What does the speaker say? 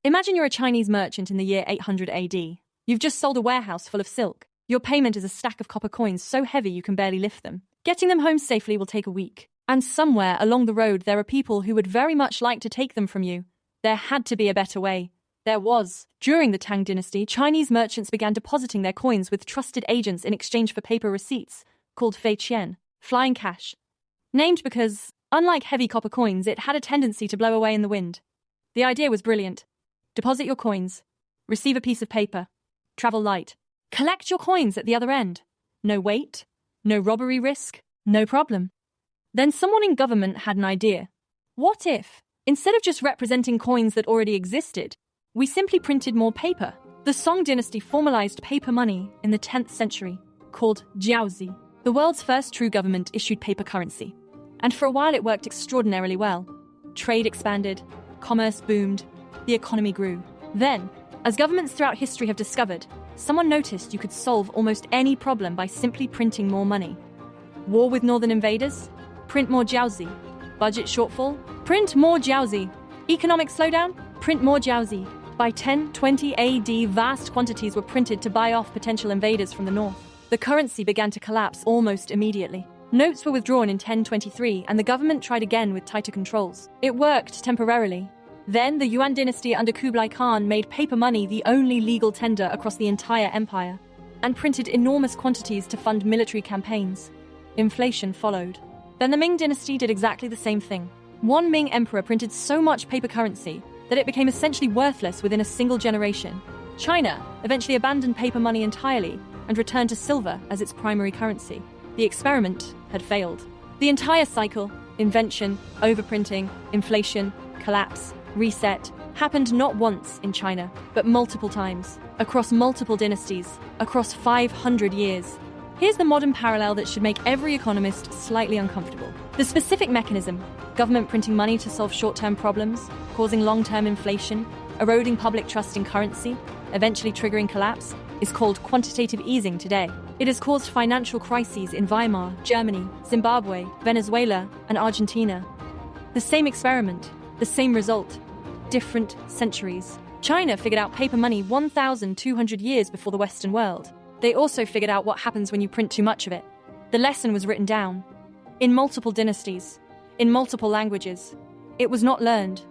Imagine you're a Chinese merchant in the year 800 AD. You've just sold a warehouse full of silk. Your payment is a stack of copper coins so heavy you can barely lift them. Getting them home safely will take a week. And somewhere along the road there are people who would very much like to take them from you. There had to be a better way. There was. During the Tang Dynasty, Chinese merchants began depositing their coins with trusted agents in exchange for paper receipts, called fei qian, flying cash. Named because, unlike heavy copper coins, it had a tendency to blow away in the wind. The idea was brilliant. Deposit your coins. Receive a piece of paper. Travel light. Collect your coins at the other end. No weight, no robbery risk, no problem. Then someone in government had an idea. What if, instead of just representing coins that already existed, we simply printed more paper? The Song dynasty formalized paper money in the 10th century, called jiaozi. The world's first true government issued paper currency. And for a while it worked extraordinarily well. Trade expanded, commerce boomed, the economy grew. Then, as governments throughout history have discovered, someone noticed you could solve almost any problem by simply printing more money. War with northern invaders? Print more jiaozi. Budget shortfall? Print more jiaozi. Economic slowdown? Print more jiaozi. By 1020 AD, vast quantities were printed to buy off potential invaders from the north. The currency began to collapse almost immediately. Notes were withdrawn in 1023, and the government tried again with tighter controls. It worked temporarily. Then the Yuan dynasty under Kublai Khan made paper money the only legal tender across the entire empire, and printed enormous quantities to fund military campaigns. Inflation followed. Then the Ming dynasty did exactly the same thing. One Ming emperor printed so much paper currency that it became essentially worthless within a single generation. China eventually abandoned paper money entirely and returned to silver as its primary currency. The experiment had failed. The entire cycle, invention, overprinting, inflation, collapse, reset, happened not once in China, but multiple times, across multiple dynasties, across 500 years. Here's the modern parallel that should make every economist slightly uncomfortable. The specific mechanism, government printing money to solve short-term problems, causing long-term inflation, eroding public trust in currency, eventually triggering collapse, is called quantitative easing today. It has caused financial crises in Weimar, Germany, Zimbabwe, Venezuela, and Argentina. The same experiment, the same result, different centuries. China figured out paper money 1,200 years before the Western world. They also figured out what happens when you print too much of it. The lesson was written down. In multiple dynasties, in multiple languages. It was not learned.